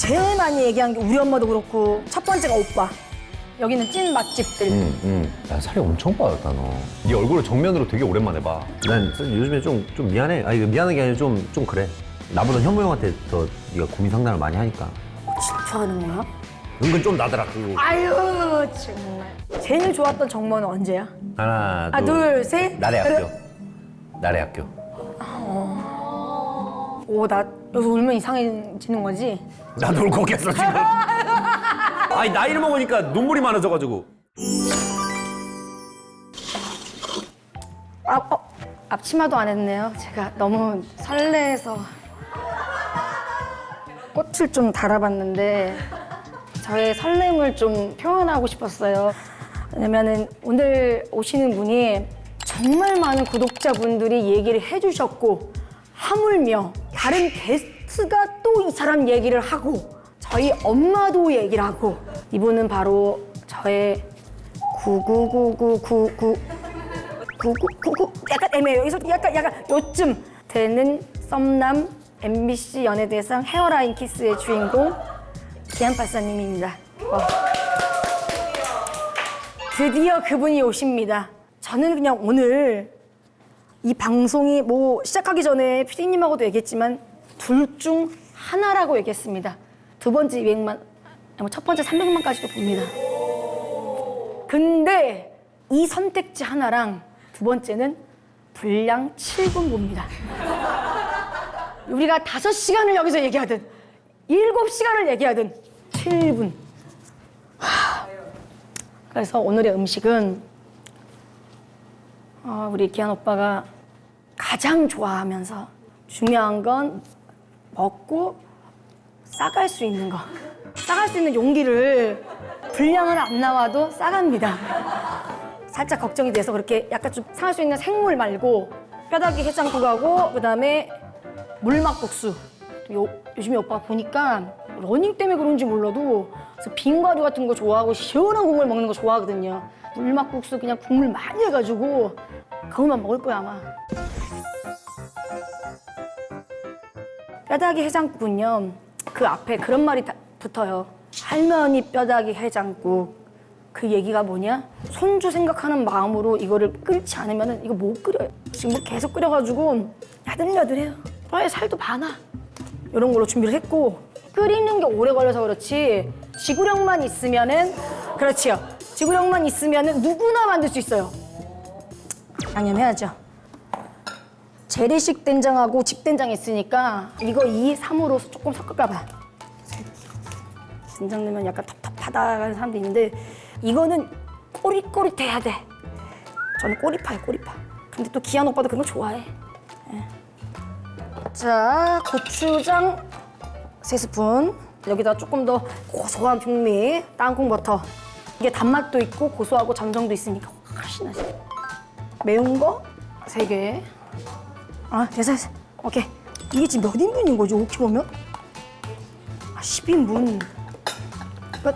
제일 많이 얘기한 게 우리 엄마도 그렇고 첫 번째가 오빠. 여기는 찐 맛집들. 야, 살이 엄청 빠졌다, 너. 네 얼굴을 정면으로 되게 오랜만에 봐. 난 요즘에 좀 미안해. 아니, 미안한 게 아니라 좀 그래. 나보다 현무 형한테 더 네가 고민 상담을 많이 하니까. 질투하는 거야? 은근 좀 나더라, 그거. 아유 정말. 제일 좋았던 정모는 언제야? 하나, 둘, 셋. 나래 학교. 나래 학교. 오, 나 여기서 울면 이상해지는 거지? 나도 울컥했어, 지금. 아니, 나이를 먹으니까 눈물이 많아져가지고. 앞치마도 안 했네요. 제가 너무 설레서 꽃을 좀 달아봤는데 저의 설렘을 좀 표현하고 싶었어요. 왜냐면은 오늘 오시는 분이 정말 많은 구독자분들이 얘기를 해주셨고 하물며 다른 게스트가 또 이 사람 얘기를 하고 저희 엄마도 얘기를 하고 이분은 바로 저의 999999 약간 애매해요. 여기서 약간 요쯤 되는 썸남 MBC 연예대상 헤어라인 키스의 주인공 기안팔사님입니다. 드디어 그분이 오십니다. 저는 그냥 오늘 이 방송이 뭐 시작하기 전에 PD님하고도 얘기했지만 둘 중 하나라고 얘기했습니다. 두 번째 200만, 첫 번째 300만까지도 봅니다. 근데 이 선택지 하나랑 두 번째는 분량 7분 봅니다. 우리가 5시간을 여기서 얘기하든 7시간을 얘기하든 7분. 그래서 오늘의 음식은 우리 기한 오빠가 가장 좋아하면서 중요한 건 먹고 싸갈 수 있는 거. 싸갈 수 있는 용기를 분량은 안 나와도 싸갑니다. 살짝 걱정이 돼서 그렇게 약간 좀 상할 수 있는 생물 말고 뼈다귀 해장국하고 그다음에 물막국수. 요즘에 오빠가 보니까 러닝 때문에 그런지 몰라도 빙과류 같은 거 좋아하고 시원한 국물 먹는 거 좋아하거든요. 물막국수 그냥 국물 많이 해가지고 그것만 먹을 거야 아마. 뼈다귀 해장국은요, 그 앞에 그런 말이 붙어요. 할머니 뼈다귀 해장국. 그 얘기가 뭐냐? 손주 생각하는 마음으로 이거를 끓지 않으면 이거 못 끓여요. 지금 뭐 계속 끓여가지고 야들야들해요. 뼈에 살도 많아. 이런 걸로 준비를 했고 끓이는 게 오래 걸려서 그렇지 지구력만 있으면은 그렇지요. 지구력만 있으면은 누구나 만들 수 있어요. 양념해야죠. 재래식 된장하고 집된장 있으니까 이거 2, 3으로 조금 섞을까 봐. 된장 넣으면 약간 텁텁하다는 사람도 있는데 이거는 꼬릿꼬릿해야 돼. 저는 꼬리파예요, 꼬리파. 근데 또 기한 오빠도 그런 거 좋아해. 예. 자, 고추장 3스푼. 여기다 조금 더 고소한 풍미, 땅콩 버터. 이게 단맛도 있고 고소하고 점정도 있으니까 훨씬 나지. 매운 거 3개. 됐어. 오케이. 이게 지금 몇 인분인 거지, 5kg면? 10인분. 끝.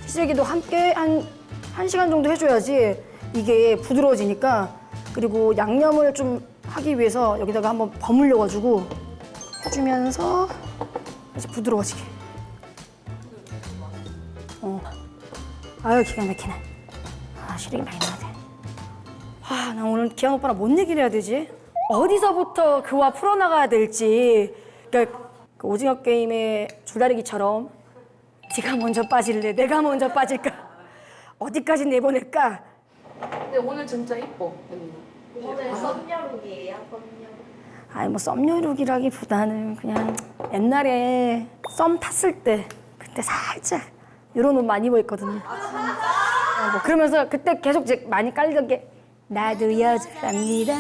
시래기도 함께 한 1시간 정도 해줘야지 이게 부드러워지니까. 그리고 양념을 좀 하기 위해서 여기다가 한번 버무려가지고 해주면서 이제 부드러워지게. 아유, 기가 막히네. 시래기 많이 넣어야 돼. 나 오늘 기한 오빠랑 뭔 얘기를 해야 되지? 어디서부터 그와 풀어나가야 될지. 그러니까 그 오징어 게임의 줄다리기처럼 네가 먼저 빠질래? 내가 먼저 빠질까? 어디까지 내보낼까? 근데 오늘 진짜 이뻐. 오늘 썸녀룩이에요, 썸녀룩. 뭐 썸녀룩이라기보다는 그냥 옛날에 썸 탔을 때 그때 살짝 이런 옷 많이 입어 있거든요. 뭐 그러면서 그때 계속 이제 많이 깔리던 게 나도 여자랍니다.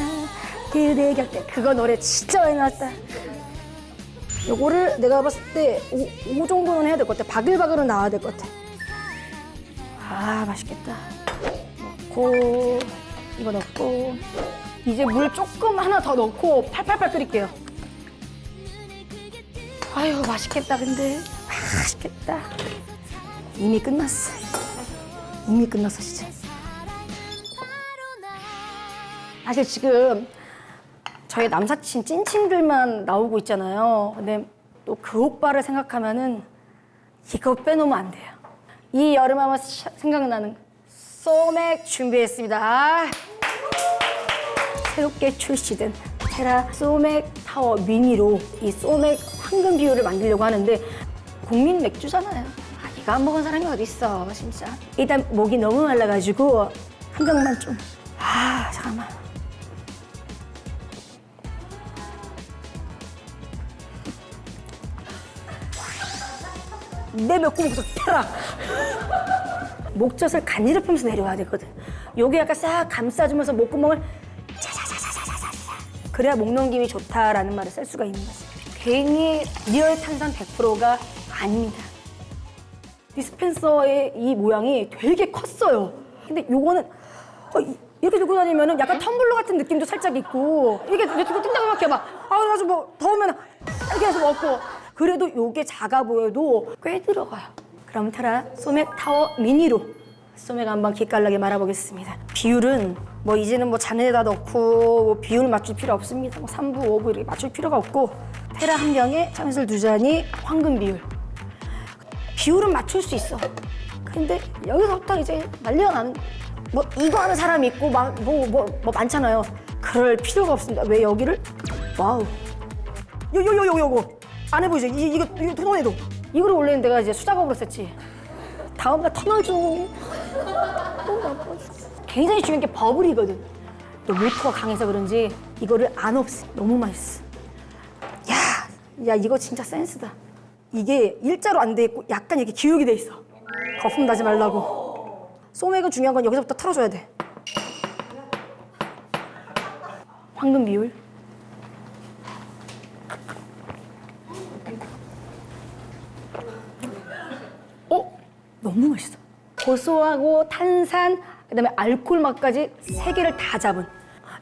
그대 곁에 그거 노래 진짜 많이 나왔다. 요거를 내가 봤을 때 5 정도는 해야 될 것 같아. 바글바글은 나와야 될 것 같아. 맛있겠다. 넣고 이거 넣고 이제 물 조금 하나 더 넣고 팔팔팔 끓일게요. 아유 맛있겠다. 근데 맛있겠다. 이미 끝났어. 이미 끝났어 진짜. 사실 지금 저희 남사친 찐친들만 나오고 있잖아요. 근데 또 그 오빠를 생각하면은 이거 빼놓으면 안 돼요. 이 여름하면 생각나는 소맥 준비했습니다. 새롭게 출시된 테라 소맥 타워 미니로 이 소맥 황금 비율을 만들려고 하는데 국민 맥주잖아요. 이거 안 먹은 사람이 어디 있어 진짜. 일단 목이 너무 말라가지고 한 병만 좀. 잠깐만. 내 맥구멍에서 패라. 목젖을 간지럽히면서 내려와야 되거든. 요게 약간 싹 감싸주면서 목구멍을 자자자자자자자. 그래야 목 넘김이 좋다라는 말을 쓸 수가 있는 거지. 괜히 리얼 탄산 100%가 아닙니다. 디스펜서의 이 모양이 되게 컸어요. 근데 요거는 이렇게 들고 다니면은 약간 텀블러 같은 느낌도 살짝 있고 이렇게 들고 뚱땅하게 막 그래가지고 뭐 더우면 이렇게 해서 먹고 그래도 요게 작아 보여도 꽤 들어가요. 그럼 테라 소맥 타워 미니로 소맥 한번 기깔나게 말아보겠습니다. 비율은 뭐 이제는 뭐 잔에다 넣고 뭐 비율 맞출 필요 없습니다. 뭐 3부, 5부 이렇게 맞출 필요가 없고 테라 한 병에 참이슬 2잔이 황금 비율. 비율은 맞출 수 있어. 근데 여기서부터 이제 난리가 나는 거야. 뭐 이거 하는 사람이 있고 막 뭐 많잖아요. 그럴 필요가 없습니다. 왜 여기를? 와우. 요거 안 해보이죠? 이거 터널에도 이거를 원래는 내가 이제 수작업으로 썼지. 다음날 터널 중 너무 나빠. 굉장히 중요한 게 버블이거든. 또 모터가 강해서 그런지 이거를 안 없애. 너무 맛있어. 야 이거 진짜 센스다. 이게 일자로 안 돼 있고 약간 이렇게 기울게 돼 있어. 거품 나지 말라고. 소맥은 중요한 건 여기서부터 털어줘야 돼. 황금 비율. 너무 맛있어. 고소하고 탄산, 그다음에 알코올 맛까지 세 개를 다 잡은.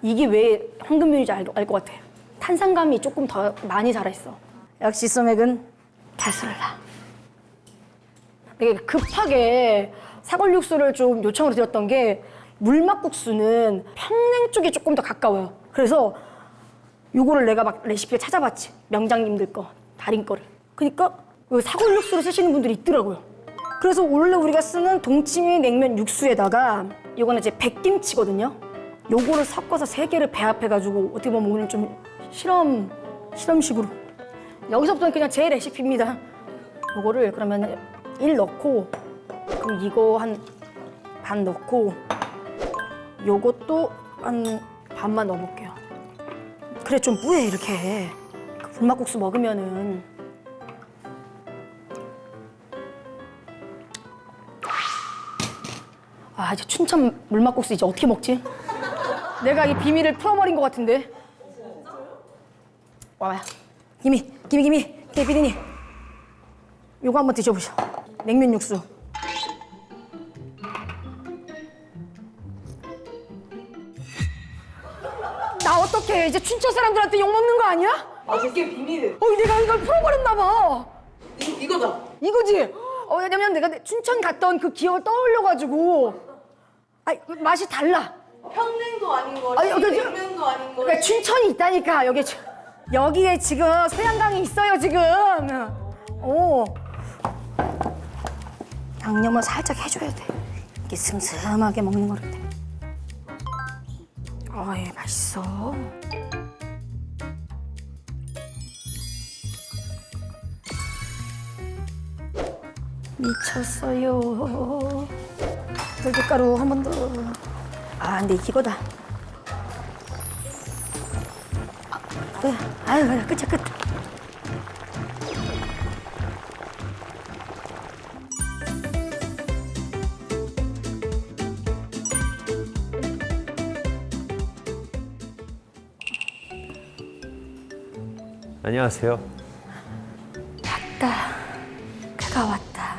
이게 왜 황금 비율인지 알 것 같아요. 탄산감이 조금 더 많이 살아있어. 역시 소맥은 다슬라. 되게 급하게 사골육수를 좀 요청을 드렸던 게 물막국수는 평냉 쪽에 조금 더 가까워요. 그래서 요거를 내가 막 레시피에 찾아봤지. 명장님들 거, 달인 거를. 그러니까 사골육수를 쓰시는 분들이 있더라고요. 그래서 원래 우리가 쓰는 동치미 냉면 육수에다가 요거는 이제 백김치거든요. 요거를 섞어서 세 개를 배합해가지고 어떻게 보면 오늘 좀 실험식으로. 여기서부터는 그냥 제 레시피입니다. 요거를 그러면 1 넣고 그럼 이거 한 반 넣고 요것도 한 반만 넣어볼게요. 그래 좀 뿌해 이렇게. 그 불막국수 먹으면은 이제 춘천 물막국수 이제 어떻게 먹지? 내가 이 비밀을 풀어버린 것 같은데. 와봐요. 김이 피디님. 요거 한번 드셔보셔. 냉면 육수. 나 어떡해. 이제 춘천 사람들한테 욕먹는 거 아니야? 그게 비밀. 내가 이걸 풀어버렸나 봐. 이거다. 이거지? 왜냐면 내가 춘천 갔던 그 기억을 떠올려가지고 맛이 달라. 평냉도 아닌 거지. 냉면도 아닌 거지. 그러니까 춘천이 있다니까. 여기에 지금 소양강이 있어요 지금. 양념을 살짝 해줘야 돼. 이게 슴슴하게 먹는 거를. 맛있어. 미쳤어요. 들깨가루 한 번 더. 근데 이거다. 그래. 끝이야, 끝. 안녕하세요. 왔다. 그가 왔다.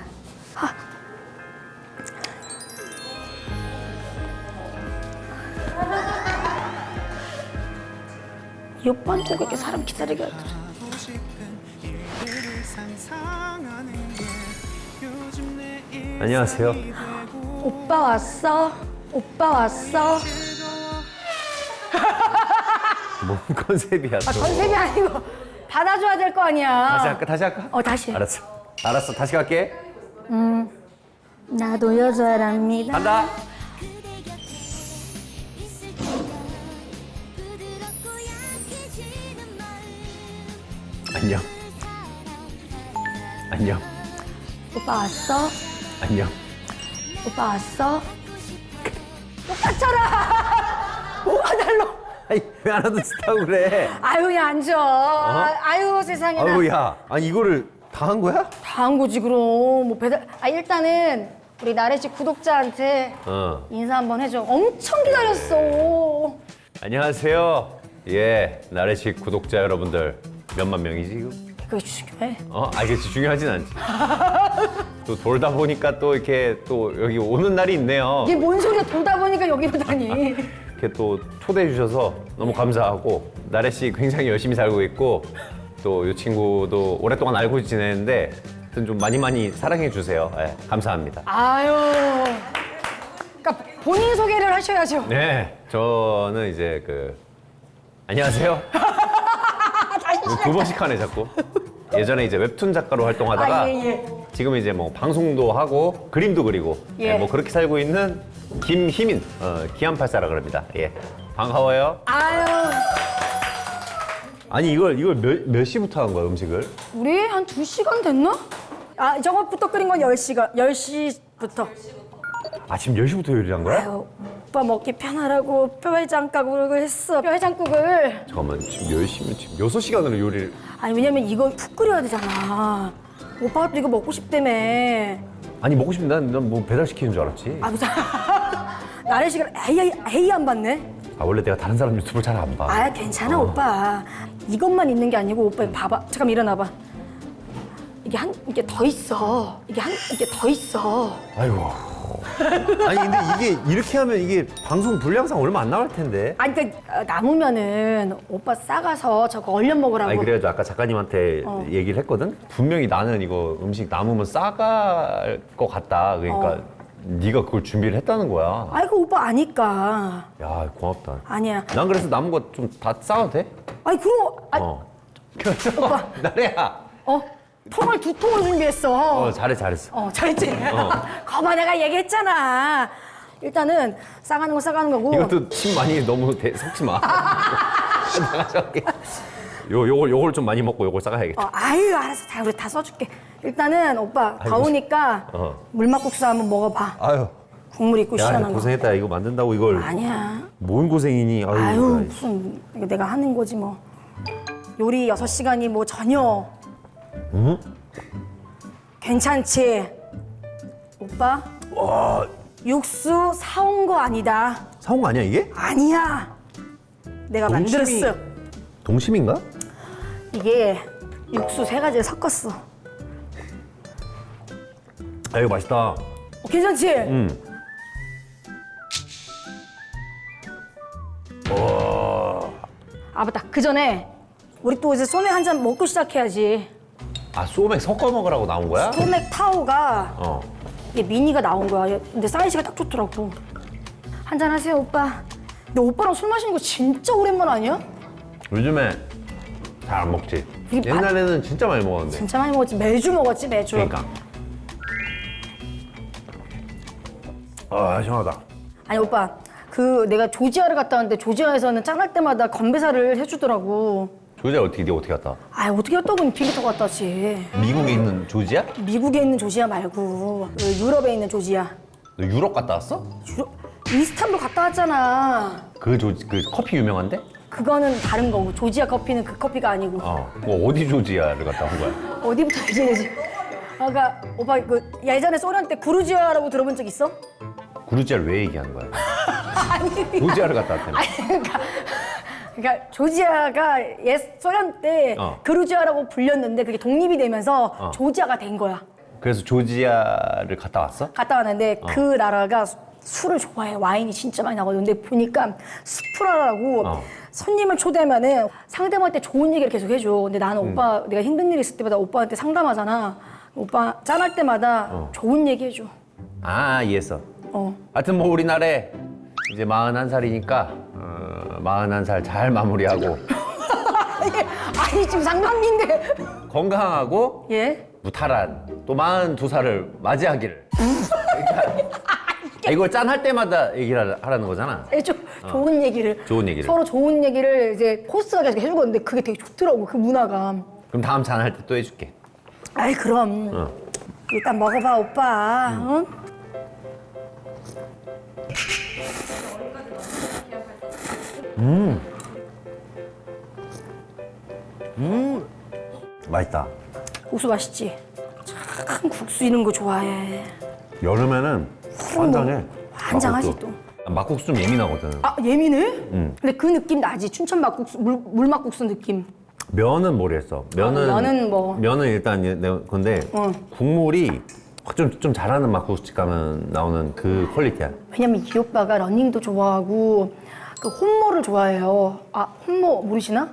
이 오빠는 꼭 이렇게 사람 기다리게 하더라. 안녕하세요. 오빠 왔어? 오빠 왔어? 뭔 컨셉이야 또. 아, 컨셉이 아니고 받아줘야 될 거 아니야. 다시 할까? 다시 할까? 다시. 알았어 다시 갈게. 나도 여자랍니다. 간다. 안녕. 안녕. 오빠 왔어? 안녕. 오빠 왔어? 똑같잖아. 뭐가 달라? 아니 왜 안 하듯하고 그래? 아유, 그냥 앉아. 아유, 세상에. 아유 야, 아니 이거를 다 한 거야? 다 한 거지, 그럼. 뭐 배달. 일단은 우리 나래씨 구독자한테 인사 한번 해줘. 엄청 기다렸어. 안녕하세요. 예, 나래씨 구독자 여러분들 몇만 명이지 이거? 그게 중요해. 알겠지 중요하진 않지. 또 돌다 보니까 또 이렇게 또 여기 오는 날이 있네요. 이게 뭔 소리야, 돌다 보니까 여기로 다니. 이렇게 또 초대해 주셔서 너무 감사하고 나래씨 굉장히 열심히 살고 있고 또 이 친구도 오랫동안 알고 지내는데 하여튼 좀 많이 사랑해 주세요. 예, 감사합니다. 아유. 그러니까 본인 소개를 하셔야죠. 네, 저는 이제 안녕하세요. 다시 두 번씩 하네 자꾸. 예전에 이제 웹툰 작가로 활동하다가 예. 지금은 이제 뭐 방송도 하고 그림도 그리고 예. 뭐 그렇게 살고 있는 김희민 기안팔사라 그럽니다. 예, 반가워요. 아유. 아니 이걸 몇 시부터 한 거야 음식을? 우리 한 2시간 됐나? 저것부터 끓인 건 10시부터. 아침 10시부터 요리를 한 거야? 아유, 오빠 먹기 편하라고 뼈해장국을 했어. 뼈해장국을. 잠깐만 지금 10시면 지금 6시간으로 요리를. 아니, 왜냐면 이거 푹 끓여야 되잖아. 오빠가 또 이거 먹고 싶다며. 아니 먹고 싶은데 난 뭐 배달시키는 줄 알았지. 무슨. 나래 씨가 에이 안 봤네? 원래 내가 다른 사람 유튜브를 잘 안 봐. 괜찮아, 오빠. 이것만 있는 게 아니고, 오빠 이거 봐봐. 잠깐 일어나봐. 이게 더 있어. 이게 더 있어. 아이고. 아니 근데 이게 이렇게 하면 이게 방송 분량상 얼마 안 나올 텐데. 그러니까 남으면은 오빠 싸가서 저거 얼려 먹으라고. 아니 그래가지고 아까 작가님한테 얘기를 했거든. 분명히 나는 이거 음식 남으면 싸갈 것 같다. 그러니까 네가 그걸 준비를 했다는 거야. 아이고, 오빠 아니까. 야 고맙다. 아니야. 난 그래서 남은 거 좀 다 싸도 돼? 그럼. 그래서 나래야. 통을 2통을 준비했어. 잘했어. 잘했지? 거봐, 내가 얘기했잖아. 일단은 싸가는 거 싸가는 거고. 이것도 침 많이 너무 섞지 마. 내가 저기 요걸 좀 많이 먹고 요걸 싸가야겠다. 알았어. 자, 우리 다 써줄게. 일단은 오빠 더우니까 물막국수 한번 먹어봐. 아유. 국물 있고 야, 시원한 거. 고생했다. 이거 만든다고 이걸. 아니야. 뭔 고생이니? 아유, 무슨 이거 내가 하는 거지 뭐. 요리 6시간이 뭐 전혀. 응? 괜찮지? 오빠? 와, 육수 사온 거 아니다. 사온 거 아니야 이게? 아니야. 내가 만들었어. 동심인가? 이게 육수 3가지를 섞었어. 이거 맛있다. 괜찮지? 응. 맞다. 그 전에 우리 또 이제 소맥 한 잔 먹고 시작해야지. 소맥 섞어 먹으라고 나온 거야? 소맥 타오가 이게 미니가 나온 거야. 근데 사이즈가 딱 좋더라고. 한 잔 하세요, 오빠. 근데 오빠랑 술 마시는 거 진짜 오랜만 아니야? 요즘에 잘 안 먹지. 이게 옛날에는 진짜 많이 먹었는데. 진짜 많이 먹었지. 매주 먹었지, 매주. 그러니까. 시원하다. 아니, 오빠. 내가 조지아를 갔다 왔는데 조지아에서는 짠할 때마다 건배사를 해주더라고. 조지아 네가 어떻게 갔다? 어떻게 했다고 비행기 타고 갔다 왔지. 미국에 있는 조지아? 미국에 있는 조지아 말고 유럽에 있는 조지아. 너 유럽 갔다 왔어? 이스탄불 갔다 왔잖아. 그 커피 유명한데? 그거는 다른 거고 조지아 커피는 그 커피가 아니고. 어디 조지아를 갔다 온 거야? 어디부터 얘기해야지. 그러니까 오빠 예전에 소련 때 구르지아라고 들어본 적 있어? 구르지아를 왜 얘기하는 거야? 아니. 조지아를 갔다 왔다며. 그러니까 조지아가 소련 때 그루지아라고 불렸는데 그게 독립이 되면서 조지아가 된 거야. 그래서 조지아를 갔다 왔어? 갔다 왔는데 그 나라가 술을 좋아해. 와인이 진짜 많이 나거든. 근데 보니까 스프라라고 손님을 초대하면은 상대방한테 좋은 얘기를 계속 해줘. 근데 나는 오빠 내가 힘든 일 있을 때마다 오빠한테 상담하잖아. 오빠 짠할 때마다 좋은 얘기 해줘. 이해했어. 하여튼 뭐 우리나라에 이제 41살이니까 41살 잘 마무리하고 아니 지금 상반기인데. 건강하고 예? 무탈한 또 42살을 맞이하기를. 그러니까 이걸 짠할 때마다 얘기를 하라는 거잖아. 좀 좋은 얘기를. 좋은 얘기를. 서로 좋은 얘기를 이제 호스트가 계속 해주거든데 그게 되게 좋더라고 그 문화가. 그럼 다음 짠할 때 또 해줄게. 아이 그럼 어. 일단 먹어봐 오빠. 응? 맛있다. 국수 맛있지? 참 국수 이런 거 좋아해. 여름에는 환장해. 환장하지 막국수. 또. 막국수 좀 예민하거든. 아 예민해? 근데 그 느낌 나지 춘천 막국수 물막국수 느낌. 면은 모르겠어. 면은 뭐. 면은 일단 내 건데 국물이 좀 잘하는 막국수집 가면 나오는 그 퀄리티야. 왜냐면 이 오빠가 러닝도 좋아하고 그 혼모를 좋아해요. 아 혼모 모르시나?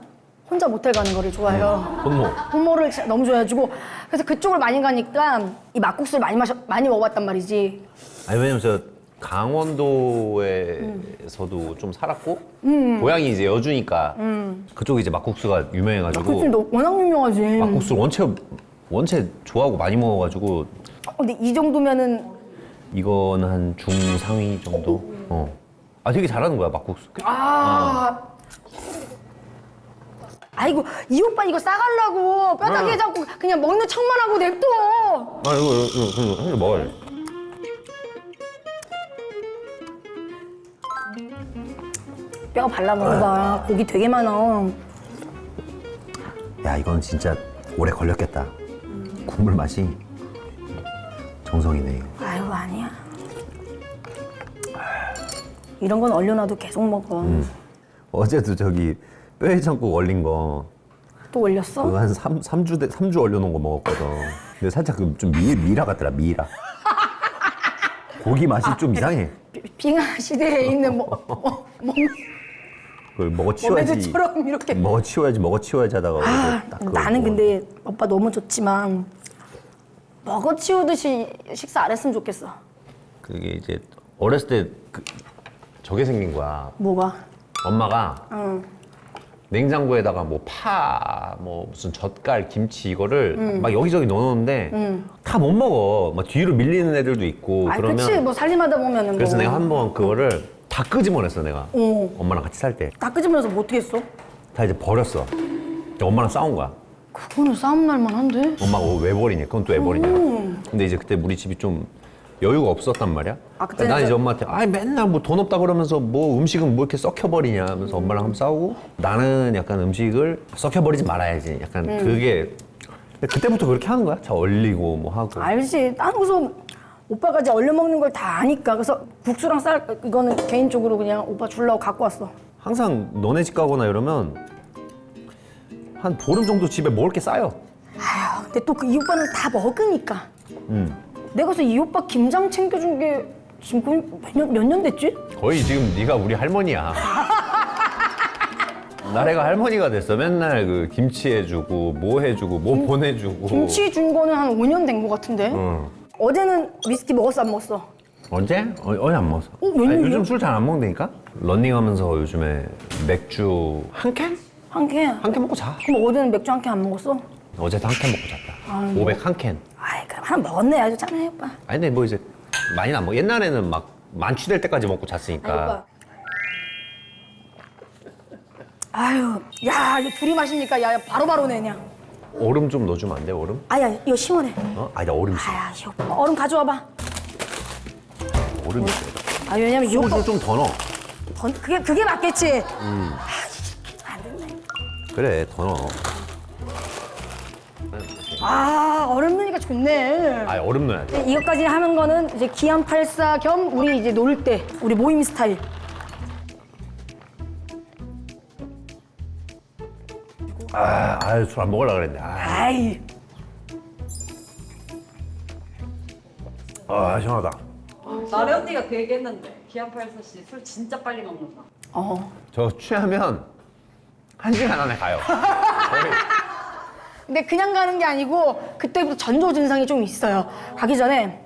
혼자 모텔 가는 거를 좋아해요. 혼모. 혼모를 진짜 너무 좋아해가지고 그래서 그쪽을 많이 가니까 이 막국수를 많이 먹어봤단 말이지. 아니 왜냐면 저 강원도에서도 좀 살았고 고향이 이제 여주니까 그쪽이 이제 막국수가 유명해가지고 막국수 워낙 유명하지. 막국수를 원체 좋아하고 많이 먹어가지고 근데 이 정도면은 이거는 한 중상위 정도. 아 되게 잘하는 거야 막국수. 아이고 이 오빠 이거 싸가려고 뼈다귀 잡고 그냥 먹는 척만 하고 냅둬. 아 이거 한 개 먹어야 돼. 뼈 발라 먹어봐. 고기 되게 많아. 야 이건 진짜 오래 걸렸겠다. 국물 맛이 정성이네. 아이고 아니야. 이런 건 얼려놔도 계속 먹어. 어제도 저기 뼈해장국 얼린 거 또 올렸어? 그거 한 3주 얼려놓은 거 먹었거든. 근데 살짝 좀 미라 같더라, 미라. 고기 맛이 좀 이상해. 빙하 시대에 있는 그걸 먹어치워야지. 먹애들처럼 이렇게. 먹어치워야지 하다가 딱 그거 나는 먹었네. 근데 오빠 너무 좋지만 먹어치우듯이 식사 안 했으면 좋겠어. 그게 이제 어렸을 때 저게 생긴 거야. 뭐가? 엄마가 응. 냉장고에다가 뭐 파, 뭐 무슨 젓갈, 김치 이거를 막 여기저기 넣어놓는데 다 못 먹어. 막 뒤로 밀리는 애들도 있고 아, 그러면. 그치. 뭐 살림하다 보면은 그래서 뭐. 내가 한번 그거를 다 끄집어냈어 내가. 엄마랑 같이 살 때. 다 끄집어내서 뭐 어떻게 했어? 다 이제 버렸어. 엄마랑 싸운 거야. 그거는 싸움 날만 한데? 엄마가 왜 버리냐? 그건 또 왜 버리냐? 근데 이제 그때 우리 집이 좀 여유가 없었단 말이야. 아, 그때는 난 이제 저- 엄마한테 아 맨날 뭐 돈 없다 그러면서 뭐 음식은 뭐 이렇게 썩혀버리냐 하면서 엄마랑 한번 싸우고 나는 약간 음식을 썩혀버리지 말아야지. 약간 그게 그때부터 그렇게 하는 거야. 다 얼리고 뭐 하고. 알지. 나는 그래서 오빠가 이제 얼려 먹는 걸 다 아니까. 그래서 국수랑 쌀 이거는 개인적으로 그냥 오빠 주려고 갖고 왔어. 항상 너네 집 가거나 이러면 한 보름 정도 집에 먹을 게 쌓여. 아휴, 근데 또 그 이 오빠는 다 먹으니까. 내가 그래서 이 오빠 김장 챙겨준 게 지금 거의 몇 년 됐지? 거의 지금 네가 우리 할머니야. 나래가 할머니가 됐어. 맨날 그 김치 해주고 뭐 해주고 뭐 보내주고. 김치 준 거는 한 5년 된 거 같은데. 응. 어제는 위스키 먹었어 안 먹었어? 언제? 어제 안 먹었어. 웬일이야? 요즘 술 잘 안 먹는다니까? 런닝하면서 요즘에 맥주 한 캔? 한 캔. 한 캔 먹고 자. 그럼 어제는 맥주 한 캔 안 먹었어? 어제도 한 캔 먹고 잤다. 500 한 캔. 아이 그럼 하나 먹었네. 아주 짠해 오빠. 아니 근데 뭐 이제 많이는 안 먹어. 옛날에는 막 만취될 때까지 먹고 잤으니까. 아이 오빠. 아유, 야, 이거 둘이 마시니까 야 바로바로 내냐. 얼음 좀 넣어주면 안 돼? 얼음? 아야, 이거 시원해. 어? 아니 나 얼음 싫어. 아야, 이 오빠 얼음 가져와봐. 얼음 싫어. 아 왜냐면 이 오빠 소주 좀 더 넣어. 그게 맞겠지. 안 됐네. 그래 더 넣어. 아 얼음 넣으니까 좋네. 아 얼음 넣어야 돼. 이것까지 하는 거는 이제 기안 84 겸 우리 이제 놀 때 우리 모임 스타일. 아유 술 안 먹으려고 그랬는데. 아이, 시원하다. 나래 언니가 그 얘기했는데 기안84 씨 술 진짜 빨리 먹는다. 저 취하면 1시간 안에 가요. 거의. 근데 그냥 가는 게 아니고 그때부터 전조 증상이 좀 있어요. 가기 전에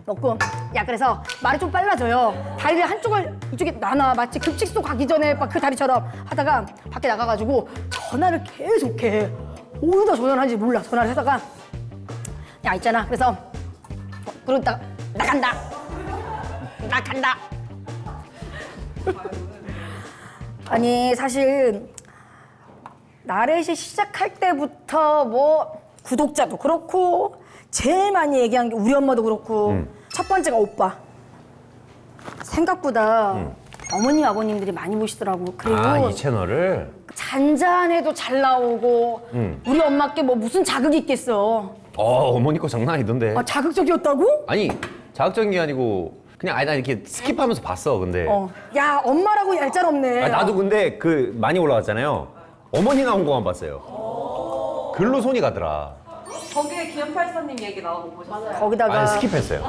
먹고 야 그래서 말이 좀 빨라져요. 다리를 한쪽을 이쪽에 나눠 마치 급식소 가기 전에 막 그 다리처럼 하다가 밖에 나가가지고 전화를 계속해. 어디다 전화를 하는지 몰라. 전화를 하다가 야 있잖아. 그래서 그러다가 나간다. 아니 사실 나렛이 시작할 때부터 뭐 구독자도 그렇고 제일 많이 얘기한 게 우리 엄마도 그렇고 첫 번째가 오빠. 생각보다 어머님 아버님들이 많이 보시더라고. 그리고 아, 이 채널을? 잔잔해도 잘 나오고 우리 엄마께 뭐 무슨 자극이 있겠어. 어머니 거 장난 아니던데. 아, 자극적이었다고? 아니, 자극적인 게 아니고 그냥 나 이렇게 스킵하면서 봤어, 근데. 야 엄마라고 얄짤없네. 아니, 나도 근데 그 많이 올라왔잖아요. 어머니 나온 거만 봤어요. 글로 손이 가더라. 거기에 기안84님 얘기 나오고 보셨어요? 거기다가 아니, 스킵했어요.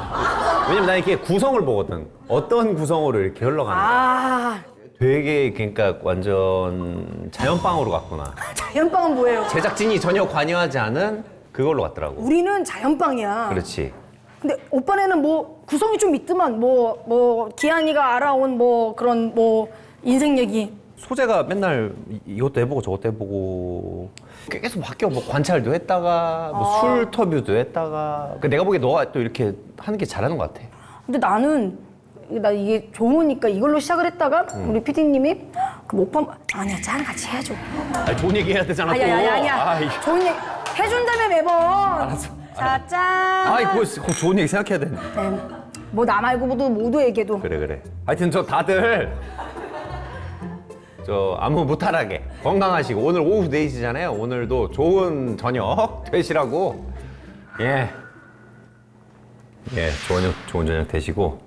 왜냐면 난 이렇게 구성을 보거든. 어떤 구성으로 이렇게 흘러가는 거야. 아 되게 그러니까 완전 자연빵으로 갔구나. 자연빵은 뭐예요? 제작진이 전혀 관여하지 않은 그걸로 갔더라고. 우리는 자연빵이야. 그렇지. 근데 오빠네는 뭐 구성이 좀 있더만 뭐 기한이가 알아온 뭐 그런 뭐 인생 얘기. 소재가 맨날 이것도 해보고 저것도 해보고 계속 바뀌어. 뭐 관찰도 했다가 뭐 술터뷰도 했다가. 내가 보기에 너가 또 이렇게 하는 게 잘하는 것 같아. 근데 나는 나 이게 좋으니까 이걸로 시작을 했다가 우리 PD님이 그 목판 아니야 짠 같이 해줘. 아니, 좋은 얘기 해야 되잖아 또. 아니야. 아이, 좋은 얘기 해준다며 매번. 알았어. 자 짠. 아이 그거 좋은 얘기 생각해야 되는데. 네. 뭐 나 말고 모두 얘기해도. 그래. 하여튼 저 다들 저 아무 무탈하게 건강하시고 오늘 오후 4시잖아요. 오늘도 좋은 저녁 되시라고. 예, 좋은 저녁 되시고.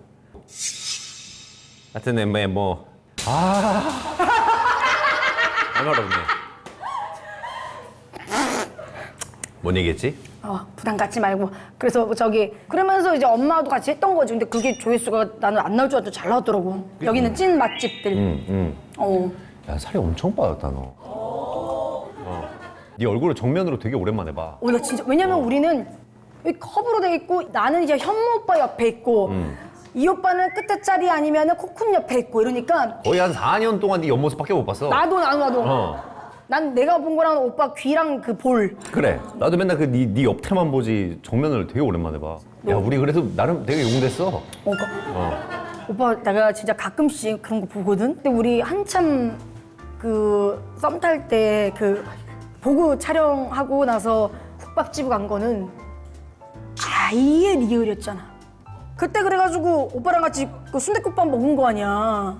하여튼 말 없네. 뭔 얘기했지? 부담 갖지 말고. 그래서 그러면서 이제 엄마도 같이 했던 거지. 근데 그게 조회수가 나는 안 나올 줄 알았더니 잘 나왔더라고. 여기는 찐 맛집들. 야, 살이 엄청 빠졌다 너. 네 얼굴을 정면으로 되게 오랜만에 봐. 나 진짜 왜냐면 우리는 여기 컵으로 돼 있고 나는 이제 현모 오빠 옆에 있고 이 오빠는 끝에 자리 아니면은 코쿤 옆에 있고 이러니까 거의 한 4년 동안 네 옆모습밖에 못 봤어. 나도. 어. 난 내가 본 거랑 오빠 귀랑 그 볼. 그래. 나도 맨날 그 네 옆태만 보지 정면을 되게 오랜만에 봐. 야, 우리 그래도 나름 되게 용됐어. 오빠 내가 진짜 가끔씩 그런 거 보거든. 근데 우리 한참 그 썸 탈 때 그 보고 촬영하고 나서 국밥집 간 거는 아예 리얼이었잖아. 그때 그래가지고 오빠랑 같이 그 순댓국밥 먹은 거 아니야.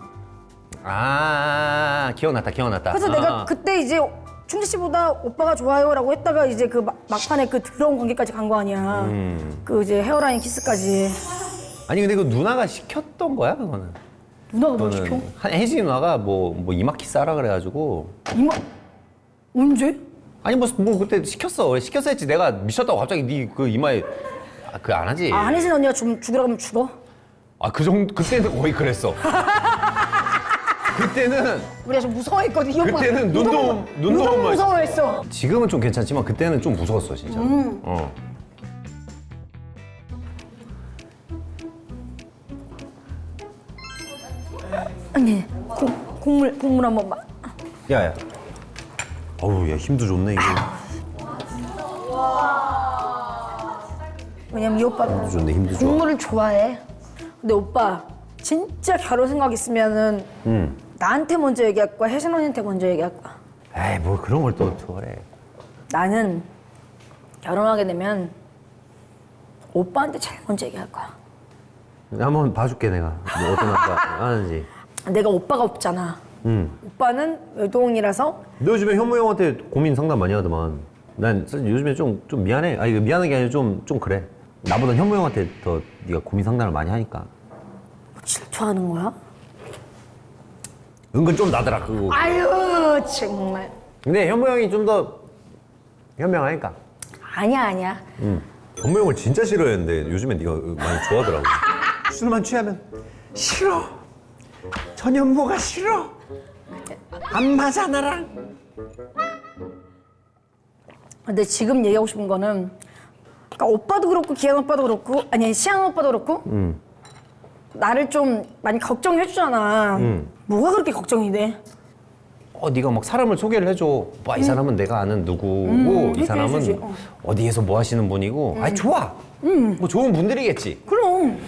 아, 기억났다. 그래서 내가 그때 이제 충재 씨보다 오빠가 좋아요라고 했다가 이제 그 막판에 그 더러운 관계까지 간 거 아니야. 그 이제 헤어라인 키스까지. 아니 근데 그 누나가 시켰던 거야 그거는. 누나가 뭘 시켜? 혜지 누나가 뭐 이마 키스 하라 그래가지고. 이마 언제? 아니 뭐 그때 시켰어. 시켰어 했지. 내가 미쳤다고 갑자기 네 그 이마에 그 안 하지. 안혜진 언니가 죽으라고 하면 죽어? 그 정도 그때는 거의 그랬어. 그때는 우리가 좀 무서워했거든. 이 오빠가. 그때는 눈도 유독 무서워했어. 지금은 좀 괜찮지만 그때는 좀 무서웠어 진짜. 아니 국물 한 번만. 야야. 어우 야 힘도 좋네 이거. 왜냐면 이 오빠가 힘도 좋네 힘도 좋아. 국물을 좋아해. 근데 오빠 진짜 결혼 생각 있으면은 나한테 먼저 얘기할 거야? 혜진 언니한테 먼저 얘기할 거야? 에이 뭐 그런 걸 또 그래. 나는 결혼하게 되면 오빠한테 제일 먼저 얘기할 거야. 한번 봐줄게 내가 뭐 어떤 남자 하는지. 내가 오빠가 없잖아. 오빠는 외동이라서 너 요즘에 현무 형한테 고민 상담 많이 하더만. 난 사실 요즘에 좀 미안해. 아니 미안한 게 아니라 좀 그래. 나보다 현무 형한테 더 네가 고민 상담을 많이 하니까. 질투하는 거야? 은근 좀 나더라 그거. 아유 정말. 근데 현무 형이 좀 더 현명하니까. 아니야. 현무 형을 진짜 싫어했는데 요즘에 네가 많이 좋아하더라고. 술만 취하면 싫어. 전현무가 싫어. 안 맞아 나랑. 근데 지금 얘기하고 싶은 거는 그러니까 오빠도 그렇고 기한 오빠도 그렇고 아니 시안 오빠도 그렇고 나를 좀 많이 걱정해 주잖아. 뭐가 그렇게 걱정이 돼? 네가 막 사람을 소개를 해줘. 와, 이 사람은 내가 아는 누구고, 이 해주지, 사람은 해주지. 어디에서 뭐 하시는 분이고, 아이, 좋아. 뭐 좋은 분들이겠지. 그럼.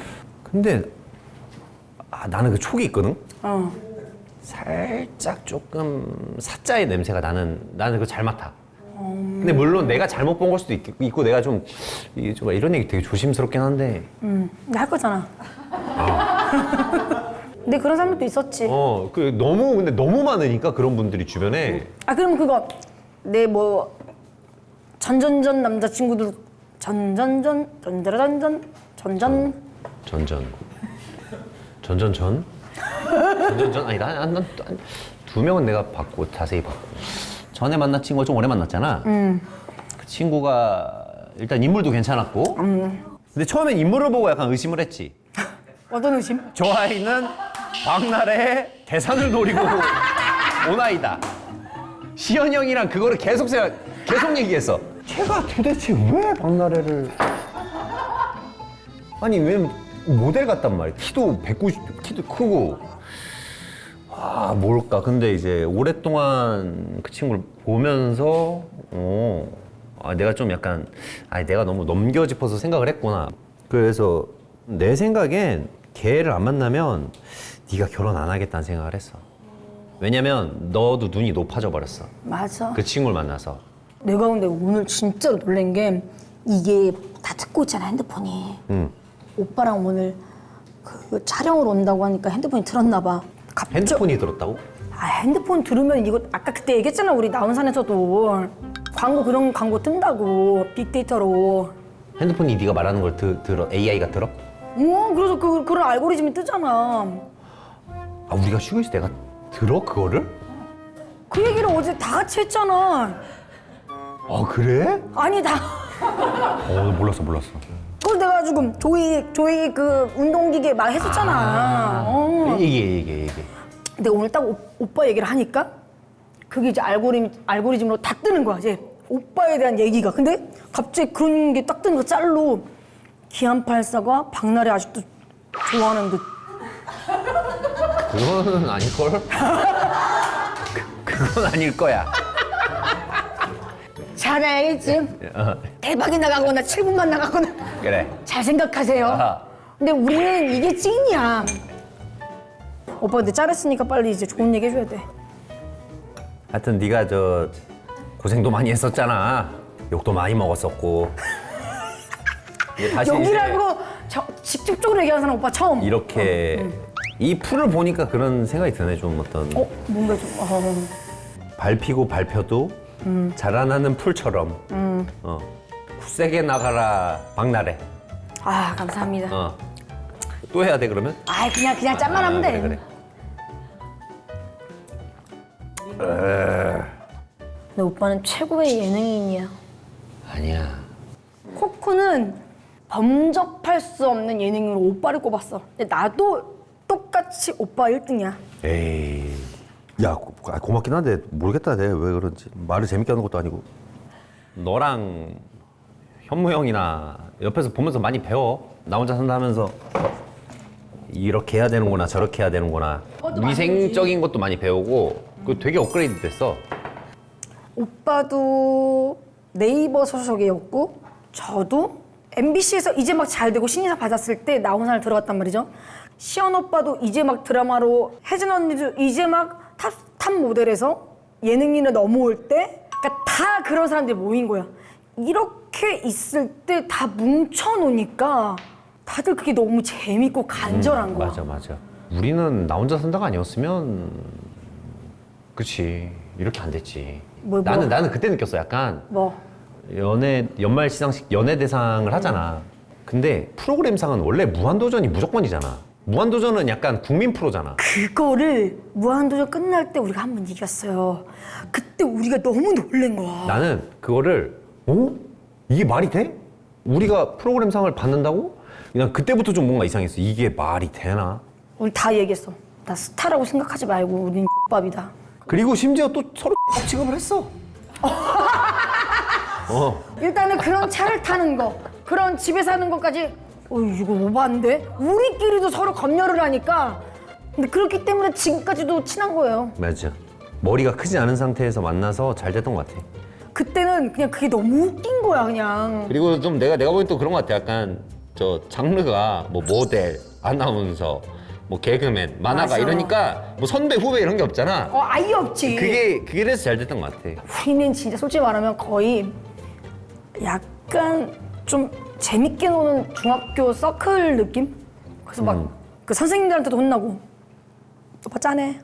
근데, 나는 그 촉이 있거든? 어. 살짝 조금 사자의 냄새가 나는 그거 잘 맡아. 근데 물론 내가 잘못 본 걸 수도 있고, 내가 좀 이런 얘기 되게 조심스럽긴 한데, 나 할 거잖아. 근데 그런 사람들도 있었지. 근데 너무 많으니까 그런 분들이 주변에. 그럼 그거 내 뭐 전전전 남자친구들 전전전 전전전 아니 난 두 명은 내가 봤고 자세히 봤고 전에 만난 친구가 좀 오래 만났잖아. 그 친구가 일단 인물도 괜찮았고. 근데 처음엔 인물을 보고 약간 의심을 했지. 어떤 의심? 저 아이는 박나래의 대상을 노리고 온 아이다. 시현 형이랑 그거를 계속 얘기했어. 걔가 도대체 왜 박나래를 아니 왜 모델 같단 말이야. 키도 190, 키도 크고 뭘까. 근데 이제 오랫동안 그 친구를 보면서 내가 좀 약간 내가 너무 넘겨짚어서 생각을 했구나. 그래서 내 생각엔 걔를 안 만나면 네가 결혼 안 하겠다는 생각을 했어. 왜냐면 너도 눈이 높아져 버렸어. 맞아. 그 친구를 만나서. 내가 근데 오늘 진짜로 놀란 게 이게 다 듣고 있잖아 핸드폰이. 오빠랑 오늘 그 촬영을 온다고 하니까 핸드폰이 들었나 봐. 핸드폰이 들었다고? 핸드폰 들으면 이거 아까 그때 얘기했잖아 우리 나온산에서도 그런 광고 뜬다고 빅데이터로. 핸드폰이 네가 말하는 걸 들어? AI가 들어? 그래서 그런 알고리즘이 뜨잖아. 우리가 쉬고 있을 때 내가 들어 그거를? 그 얘기를 어제 다 같이 했잖아. 그래? 아니 몰랐어. 그걸 내가 지금 조이 그 운동기계 막 했었잖아. 얘기해. 근데 오늘 딱 오빠 얘기를 하니까 그게 이제 알고리즘으로 다 뜨는 거야 이제 오빠에 대한 얘기가. 근데 갑자기 그런 게 딱 뜨는 거 짤로 기안84가 박나래 아직도 좋아하는 듯. 그거는 아닐걸? 그건 아닐 거야. 잘 알겠지? 대박이 나가거나 7분만 나가거나 그래. 잘 생각하세요. 근데 우리는 이게 찐이야. 오빠 근데 잘했으니까 빨리 이제 좋은 얘기 해줘야 돼. 하여튼 네가 고생도 많이 했었잖아. 욕도 많이 먹었었고. 이제 다시 여기라고 직접적으로 얘기하는 사람 오빠 처음. 이렇게 이 풀을 보니까 그런 생각이 드네. 좀 어떤 뭔가 좀 밟히고 밟혀도 자라나는 풀처럼 굳세게 나가라 박나래. 감사합니다. 또 해야 돼 그러면? 그냥 짠만 하면 돼. 그래. 근데 오빠는 최고의 예능인이야. 아니야. 코코는 범접할 수 없는 예능으로 오빠를 꼽았어. 근데 나도 똑같이 오빠 1등이야. 에이. 야 고맙긴 한데 모르겠다. 내가 왜 그런지. 말을 재밌게 하는 것도 아니고. 너랑 현무 형이나 옆에서 보면서 많이 배워. 나 혼자 산다 하면서 이렇게 해야 되는구나 저렇게 해야 되는구나. 위생적인 것도 많이 배우고 그 되게 업그레이드 됐어. 오빠도 네이버 소속이었고 저도 MBC에서 이제 막 잘 되고 신인상 받았을 때 나온산을 들어갔단 말이죠. 시연 오빠도 이제 막 드라마로, 혜진 언니도 이제 막 탑 모델에서 예능인을 넘어올 때, 그러니까 다 그런 사람들이 모인 거야. 이렇게 있을 때 다 뭉쳐놓으니까 다들 그게 너무 재밌고 간절한 거야. 맞아. 우리는 나 혼자 산다가 아니었으면 그치 이렇게 안 됐지. 뭐? 나는 그때 느꼈어. 약간 뭐? 연말 시상식 연예대상을 하잖아. 근데 프로그램상은 원래 무한도전이 무조건이잖아. 무한도전은 약간 국민 프로잖아. 그거를 무한도전 끝날 때 우리가 한 번 이겼어요. 그때 우리가 너무 놀란 거야. 나는 그거를 이게 말이 돼? 우리가 프로그램상을 받는다고? 그냥 그때부터 좀 뭔가 이상했어. 이게 말이 되나? 우리 다 얘기했어. 나 스타라고 생각하지 말고 우린 X밥이다. 그리고 심지어 또 서로 취급을 했어. 일단은 그런 차를 타는 거, 그런 집에 사는 것까지 이거 오바인데? 우리끼리도 서로 검열을 하니까 근데 그렇기 때문에 지금까지도 친한 거예요. 맞아. 머리가 크지 않은 상태에서 만나서 잘 됐던 것 같아. 그때는 그냥 그게 너무 웃긴 거야 그냥. 그리고 좀 내가 보기엔 또 그런 것 같아. 약간 저 장르가 뭐 모델, 아나운서, 뭐 개그맨, 만화가 맞아. 이러니까 뭐 선배 후배 이런 게 없잖아. 아예 없지. 그게 그래서 잘 됐던 것 같아. 우리는 진짜 솔직히 말하면 거의 약간 좀 재밌게 노는 중학교 서클 느낌? 그래서 막 그 선생님들한테도 혼나고 오빠 짠해.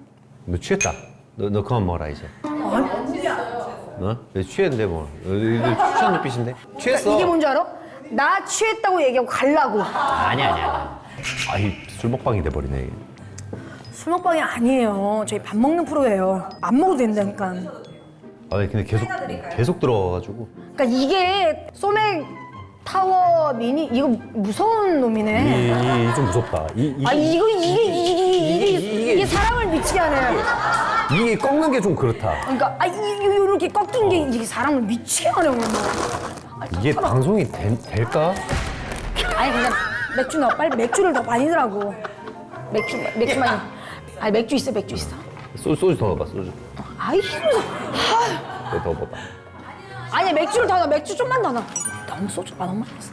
너 취했다. 너 그만 먹어라 이제. 어? 너 취했는데 뭐. 이거 취한 눈빛인데? 취했어. 이게 뭔지 알아? 나 취했다고 얘기하고 갈라고. 아니야. 아이 술 먹방이 돼버리네. 이게. 술 먹방이 아니에요. 저희 밥 먹는 프로예요. 안 먹어도 된다니까. 아니 근데 계속 들어가가지고. 그러니까 이게 소맥 타워 미니 이거 무서운 놈이네. 이게 좀 무섭다. 이게 사람을 미치게 하네. 이게 꺾는 게 좀 그렇다. 그러니까 이렇게 꺾인 게 이게 사람을 미치게 하네 오늘. 이게 방송이 될까? 아니 그냥 맥주 넣어. 빨리 맥주를 더 많이 넣으라고. 맥주 많이. 아니 맥주 있어. 소주 더 넣어봐 소주. 아이 힘들어. 더 넣어봐. 아니 맥주를 더 넣어. 맥주 좀만 더 넣어. 너무 소주가 너무 많이 넣었어.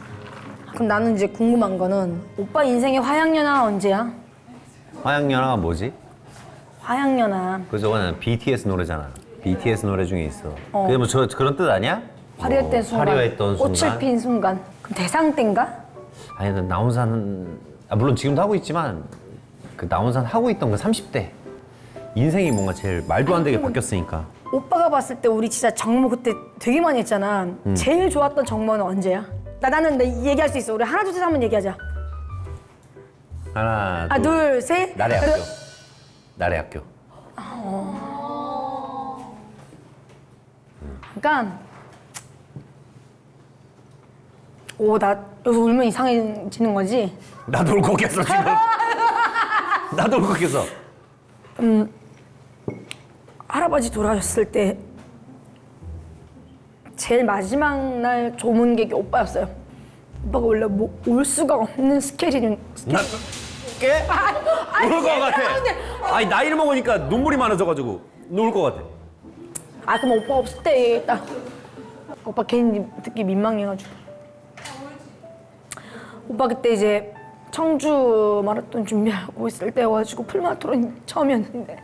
그럼 나는 이제 궁금한 거는 오빠 인생의 화양연화 언제야? 화양연화가 뭐지? 화양연화. 그 저거는 BTS 노래잖아. BTS 노래 중에 있어. 그게 뭐 그런 뜻 아니야? 화려했던 순간. 화려했던 순간. 꽃을 핀 순간. 그럼 대상 때인가? 아니 나 나온산 물론 지금도 하고 있지만 그 나온산 하고 있던 그 30대 인생이 뭔가 제일 말도 안 되게 바뀌었으니까. 오빠가 봤을 때 우리 진짜 정모 그때 되게 많이 했잖아. 제일 좋았던 정모는 언제야? 나는 얘기할 수 있어. 우리 하나 둘 셋 한번 얘기하자. 하나 둘 셋. 나래 학교. 나래 학교. 그러니까 나 여기서 울면 이상해지는 거지? 나도 울컥했어 지금. 나도 울컥했어. 할아버지 돌아가셨을 때 제일 마지막 날 조문객이 오빠였어요. 오빠가 원래 올 수가 없는 스케줄이 깨? 울 것 같아. 아니 나이를 먹으니까 눈물이 많아져가지고 울 것 같아. 그럼 오빠 없을 때 얘기했다. 오빠 괜히 듣기 민망해가지고. 오빠 그때 이제 청주 마라톤 준비하고 있을 때여가지고 풀마라톤 처음이었는데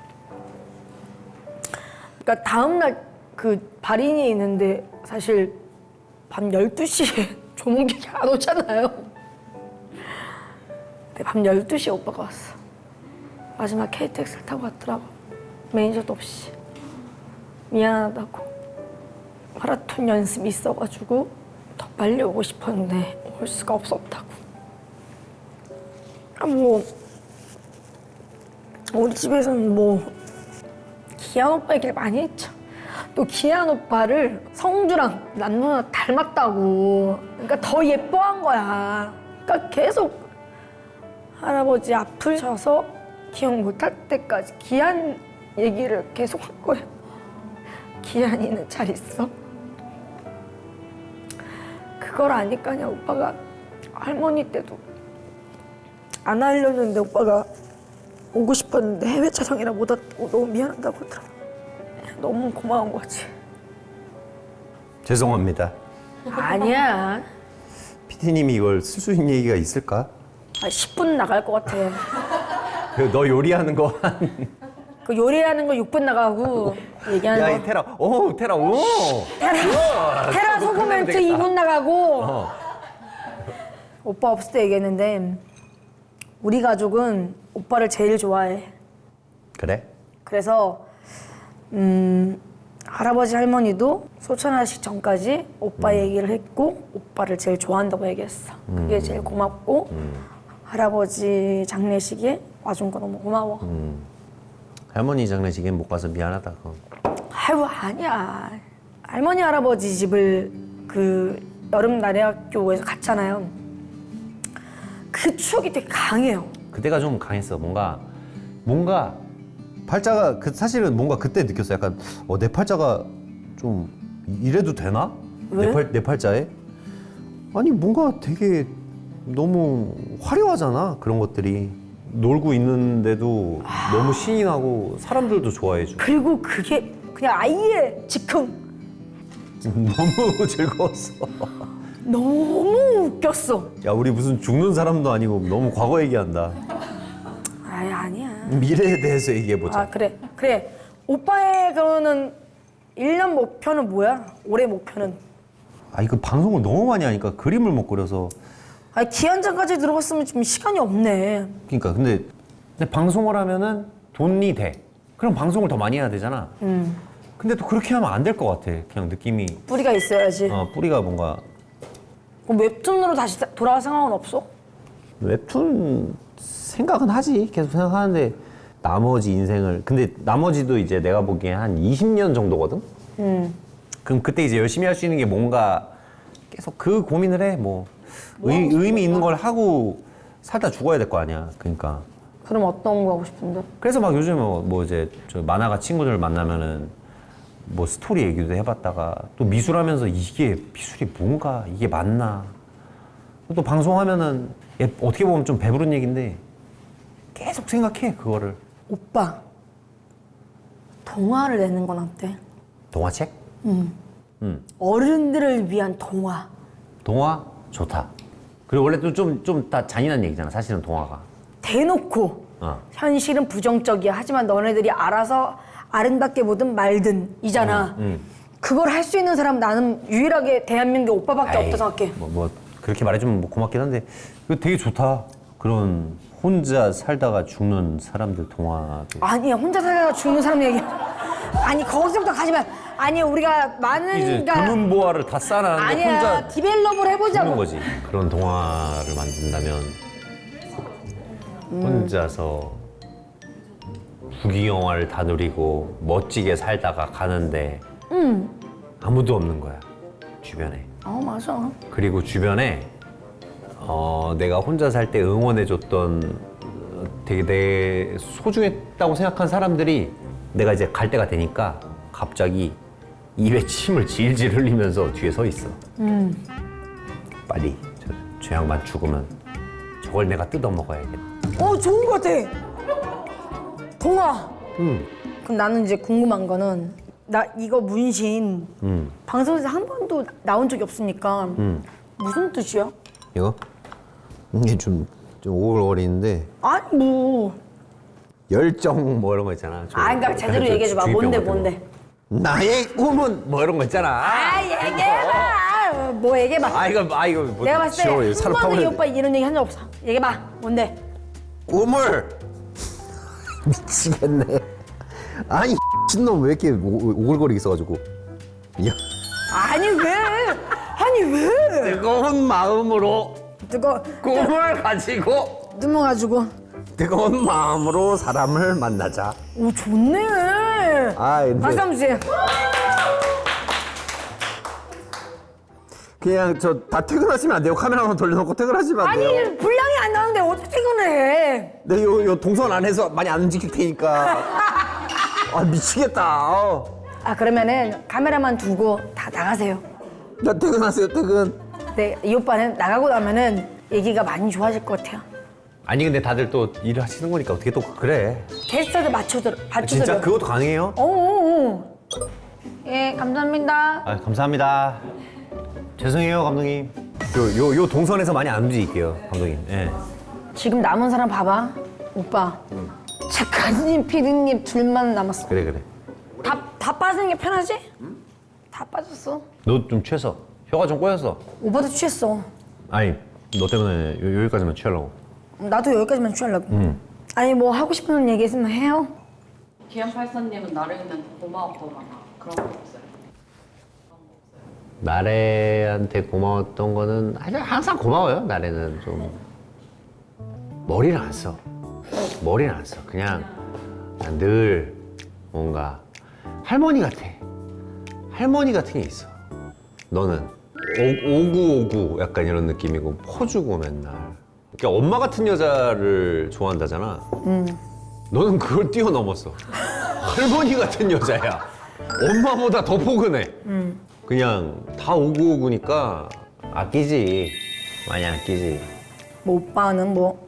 그러니까 다음날 그 발인이 있는데 사실 밤 12시에 조문객이 안 오잖아요. 근데 밤 12시에 오빠가 왔어. 마지막 KTX를 타고 왔더라고. 매니저도 없이. 미안하다고. 마라톤 연습이 있어가지고 더 빨리 오고 싶었는데 올 수가 없었다고. 우리 집에서는 기한 오빠 얘기를 많이 했죠. 또 기한 오빠를 성주랑 난 누나 닮았다고. 그러니까 더 예뻐한 거야. 그러니까 계속 할아버지 아프셔서 기억 못할 때까지 기한 얘기를 계속 할 거예요. 기한이는 잘 있어? 그걸 아니까냐 오빠가 할머니 때도 안 하려는데 오빠가 오고 싶었는데 해외 촬영이라 못 왔다고 너무 미안하다고 하더라고. 너무 고마운 거지. 죄송합니다. 아니야. PD님이 이걸 쓸 수 있는 얘기가 있을까? 10분 나갈 것 같아. 너 요리하는 거 한. 그 요리하는 거 6분 나가고 얘기하는 야, 거. 이 테라, 오! 테라 소금 멘트 되겠다. 2분 나가고. 오빠 없을 때 얘기했는데 우리 가족은 오빠를 제일 좋아해. 그래? 그래서 할아버지 할머니도 소천하시기 전까지 오빠 얘기를 했고 오빠를 제일 좋아한다고 얘기했어. 그게 제일 고맙고 할아버지 장례식에 와준 거 너무 고마워. 할머니 장례식엔 못 가서 미안하다. 아유 아니야. 할머니 할아버지 집을 그 여름 나래학교에서 갔잖아요. 그 추억이 되게 강해요. 그때가 좀 강했어. 뭔가 팔자가 사실은 뭔가 그때 느꼈어. 약간 내 팔자가 좀 이래도 되나? 왜? 내 팔자에 아니 뭔가 되게 너무 화려하잖아 그런 것들이. 놀고 있는데도 너무 신이 나고 사람들도 좋아해줘. 그리고 그게 그냥 아예 즉흥. 너무 즐거웠어. 너무 웃겼어. 야 우리 무슨 죽는 사람도 아니고 너무 과거 얘기한다. 아이 아니야. 미래에 대해서 얘기해보자. 아 그래. 오빠의 그거는 1년 목표는 뭐야? 올해 목표는? 아 이거 방송을 너무 많이 하니까 그림을 못 그려서. 아니 기한장까지 들어갔으면 좀 시간이 없네. 그러니까 근데 방송을 하면은 돈이 돼. 그럼 방송을 더 많이 해야 되잖아. 근데 또 그렇게 하면 안 될 것 같아. 그냥 느낌이. 뿌리가 있어야지. 뿌리가 뭔가. 그럼 웹툰으로 다시 돌아갈 생각은 없어? 웹툰 생각은 하지. 계속 생각하는데 나머지 인생을. 근데 나머지도 이제 내가 보기엔 한 20년 정도거든. 그럼 그때 이제 열심히 할 수 있는 게 뭔가 계속 그 고민을 해. 뭐 의미 있는 걸 하고 살다 죽어야 될 거 아니야. 그러니까. 그럼 어떤 거 하고 싶은데? 그래서 막 요즘 뭐 이제 저 만화가 친구들 만나면은 뭐 스토리 얘기도 해봤다가 또 미술하면서 이게 미술이 뭔가 이게 맞나 또 방송하면은 어떻게 보면 좀 배부른 얘기인데 계속 생각해 그거를. 오빠 동화를 내는 건 어때? 동화책? 어른들을 위한 동화. 동화 좋다. 그리고 원래 또 좀 다 잔인한 얘기잖아 사실은 동화가. 대놓고 현실은 부정적이야. 하지만 너네들이 알아서 아름답게 보든 말든 이잖아. 그걸 할 수 있는 사람 나는 유일하게 대한민국에 오빠밖에 없다 생각해. 뭐 그렇게 말해주면 뭐 고맙긴 한데 이거 되게 좋다. 그런 혼자 살다가 죽는 사람들 동화. 아니야 혼자 살다가 죽는 사람 얘기. 아니 거기서부터 가지만. 아니 우리가 많은 이제 드문 보화를 다 쌓아놨는데 아니야 혼자 디벨롭을 해보자고. 죽는 거지. 그런 동화를 만든다면 혼자서 부귀영화를 다 누리고 멋지게 살다가 가는데 아무도 없는 거야 주변에. 맞아. 그리고 주변에 내가 혼자 살 때 응원해줬던 되게 내 소중했다고 생각한 사람들이 내가 이제 갈 때가 되니까 갑자기 입에 침을 질질 흘리면서 뒤에 서 있어. 빨리 저 양반 죽으면 저걸 내가 뜯어 먹어야겠다. 좋은 거 같아. 동화. 그럼 나는 이제 궁금한 거는 나 이거 문신 방송에서 한 번도 나온 적이 없으니까 무슨 뜻이야? 이거? 이게 좀 오글거리는데 아니 뭐. 열정 뭐 이런 거 있잖아. 그러니까 제대로 얘기해줘봐. 뭔데? 나의 꿈은 뭐 이런 거 있잖아. 얘기해봐. 뭐 얘기해봐. 이거 뭐 내가 봤을 때 한 사람 번도 이 타버려야 오빠 이런 얘기 한 적 없어. 얘기해봐. 뭔데? 꿈을 미치겠네. 아니 신놈 왜 이렇게 오글거리게 써가지고. 야. 아니 왜? 뜨거운 마음으로 꿈을 가지고 넘어가지고. 뜨거운 마음으로 사람을 만나자. 오 좋네. 박수 한번 주세요. 그냥 저 다 퇴근하시면 안 돼요? 카메라만 돌려놓고 퇴근하시면 안 돼요? 아니 분량이 안 나오는데 어떻게 퇴근해? 네, 요 동선 안에서 많이 안 움직일 테니까. 미치겠다. 그러면은 카메라만 두고 다 나가세요. 나 퇴근하세요, 퇴근. 네, 이 오빠는 나가고 나면은 얘기가 많이 좋아질 것 같아요. 아니 근데 다들 또 일을 하시는 거니까 어떻게 또 그래. 게스트들 맞춰드려. 진짜 그것도 가능해요? 예, 감사합니다. 감사합니다. 죄송해요, 감독님. 요 동선에서 많이 안 움직일게요, 감독님. 예. 지금 남은 사람 봐봐. 오빠. 작가님, 피디님 둘만 남았어. 그래. 다 빠지는 게 편하지? 다 빠졌어. 너 좀 취했어. 혀가 좀 꼬였어. 오빠도 취했어. 아니, 너 때문에 여기까지만 취하려고. 나도 여기까지만 취하려고. 아니 뭐 하고 싶은 얘기 있으면 해요. 기안팔사님은 나래한테 고마웠거나 그런 거 없어요? 나래한테 고마웠던 거는 항상 고마워요. 나래는 좀 머리를 안 써. 그냥 늘 뭔가 할머니 같아. 할머니 같은 게 있어. 너는 오구오구 약간 이런 느낌이고 퍼주고 맨날. 그러니까 엄마 같은 여자를 좋아한다잖아. 너는 그걸 뛰어넘었어. 할머니 같은 여자야. 엄마보다 더 포근해. 그냥 다 오구오구니까 아끼지. 많이 아끼지. 뭐 오빠는 뭐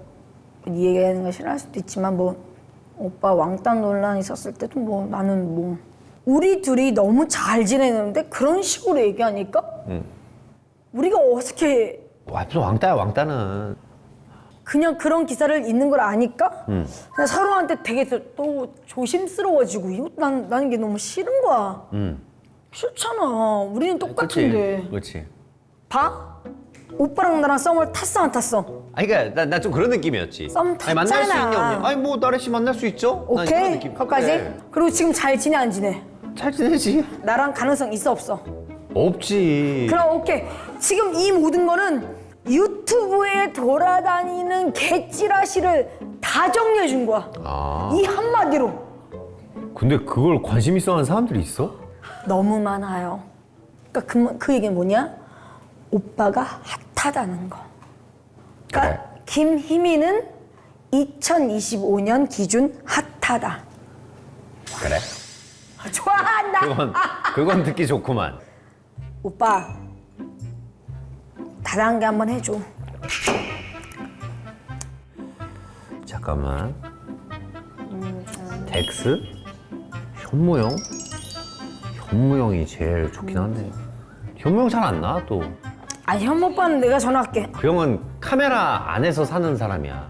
네 얘기하는 거 싫어할 수도 있지만 뭐 오빠 왕따 논란 있었을 때도 뭐 나는 뭐 우리 둘이 너무 잘 지내는데 그런 식으로 얘기하니까 우리가 어떻게 무슨 왕따야 왕따는. 그냥 그런 기사를 읽는 걸 아니까 그냥 서로한테 되게 또 조심스러워지고 이거 나는 이게 너무 싫은 거야. 싫잖아. 우리는 똑같은데. 그렇지. 봐? 오빠랑 나랑 썸을 탔어 안 탔어? 아니 그러니까 나 좀 그런 느낌이었지. 썸 아니, 만날 수 탔잖아. 있냐 없냐. 아니 뭐 나래 씨 만날 수 있죠? 난 이런 오케이? 느낌. 거기까지? 그래. 그리고 지금 잘 지내 안 지내? 잘 지내지. 나랑 가능성 있어 없어? 없지. 그럼 오케이. 지금 이 모든 거는 유튜브에 돌아다니는 개찌라시를 다 정리해 준 거야. 아. 이 한마디로. 근데 그걸 관심 있어 하는 사람들이 있어? 너무 많아요. 그러니까 그 얘기는 뭐냐? 오빠가 핫하다는 거. 그러니까 그래. 김희민은 2025년 기준 핫하다. 그래. 좋아한다. 그건 듣기 좋구만. 오빠 다단계 한번 해줘. 잠깐만. 덱스? 현무형? 현무형이 제일 좋긴 한데. 현무형 잘 안 나와 또. 아니 현 오빠는 내가 전화할게. 그 형은 카메라 안에서 사는 사람이야.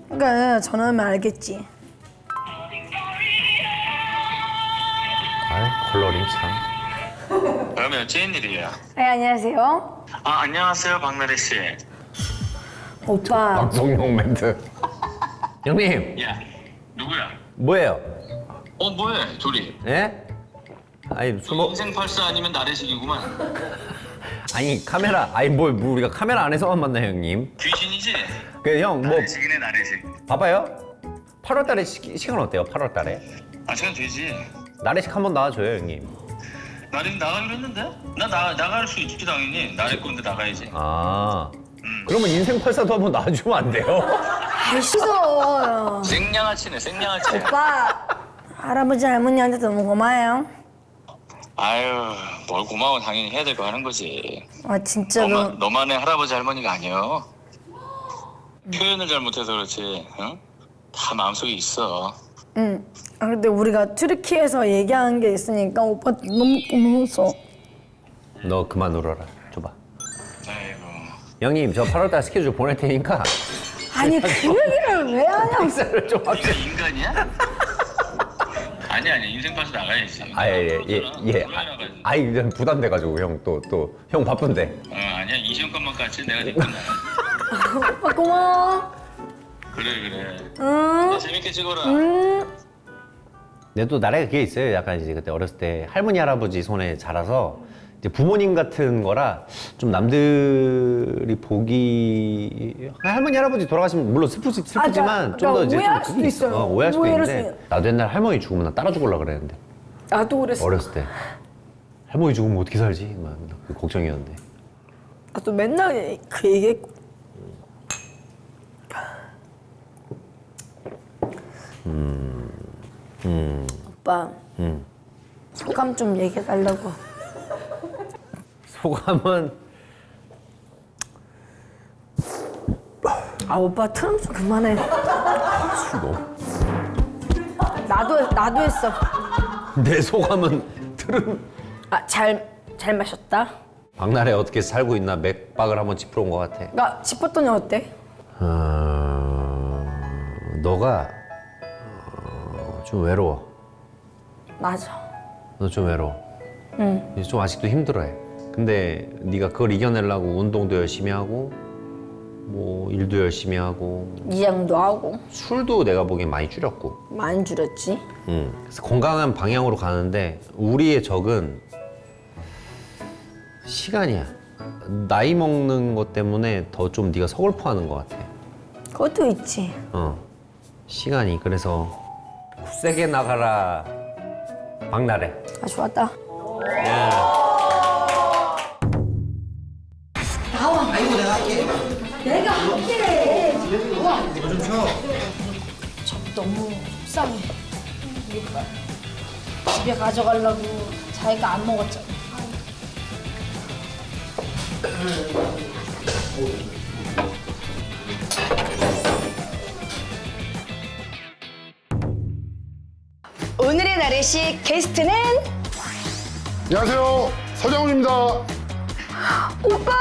그러니까 전화하면 알겠지. 아이 컬러링 참. 그러면 찐일이에요. 네 안녕하세요. 아 안녕하세요 박나래 씨. 오빠 방송용 멘트. 형님 야 누구야? 뭐예요? 뭐해 둘이? 예? 아니 술 먹. 인생 팔사 아니면 나래식이구만. 아니 카메라. 아니 뭘 우리가 카메라 안에서만 만나요 형님. 귀신이지? 그 형 뭐 나래식이네 나래식. 봐봐요. 8월달에 시간 어때요? 8월달에? 아 시간 되지. 나래식 한번 나와줘요 형님. 나래 나가기로 했는데? 나갈 수 있지 당연히. 나래 건데 나가야지. 아 그러면 인생 팔사도 한번 나와주면 안 돼요? 아 싫어. 생양아치네 생양아치. 오빠 할아버지 할머니한테 너무 고마워요. 아유 뭘 고마워 당연히 해야 될 거 하는 거지. 아 진짜로. 너만의 할아버지 할머니가 아니여. 표현을 잘못해서 그렇지. 응? 다 마음속에 있어. 응. 아 근데 우리가 튀르키예에서 얘기한 게 있으니까 오빠 너무 고마워서. 너 그만 울어라. 줘봐. 아이고. 형님 저 8월달 스케줄 보낼 테니까 아니 그 얘기를 왜 하냐? 식사를 좀 네가 인간이야? 아니 인생 팔사 나가야지. 아예예예 아이 그냥 부담돼가지고 형 또 형 바쁜데. 아니야 이 시험값만 같이 내가 냈구나. 오빠 고마워. 그래. 응. 재밌게 찍어라. 근데 또 나래가 그게 있어요. 약간 이제 그때 어렸을 때 할머니 할아버지 손에 자라서 이제 부모님 같은 거라 좀 남들이 보기 할머니 할아버지 돌아가시면 물론 슬프지만 좀 더 이제 오해할 좀 수도 그게 있어요. 오해할 수도 오해할 있는데 수도 나도 옛날 할머니 죽으면 나 따라 죽으려고 그랬는데 나도 그랬어. 어렸을 때 할머니 죽으면 어떻게 살지? 막 그 걱정이었는데. 나도 맨날 그 얘기했고. 오빠 소감 좀 얘기해달라고. 소감은 아 오빠 트럼 좀 그만해. 수고. 나도 했어. 내 소감은 트름. 아 잘 마셨다. 박나래 어떻게 살고 있나 맥박을 한번 짚으러 온 것 같아. 나 짚었더니 어때? 너가 좀 외로워. 맞아. 너 좀 외로워. 응. 좀 아직도 힘들어해. 근데 네가 그걸 이겨내려고 운동도 열심히 하고 뭐 일도 열심히 하고 이장도 하고 술도 내가 보기엔 많이 줄였고. 많이 줄였지. 그래서 건강한 방향으로 가는데 우리의 적은 시간이야. 나이 먹는 것 때문에 더 좀 네가 서글퍼하는 것 같아. 그것도 있지. 시간이. 그래서 세게 나가라 박나래. 아 좋았다. 너무 속상해. 집에 가져가려고 자기가 안 먹었잖아. 오늘의 나래씨 게스트는 안녕하세요. 서장훈입니다. 오빠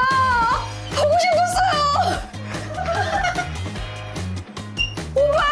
보고 싶었어요. 오빠.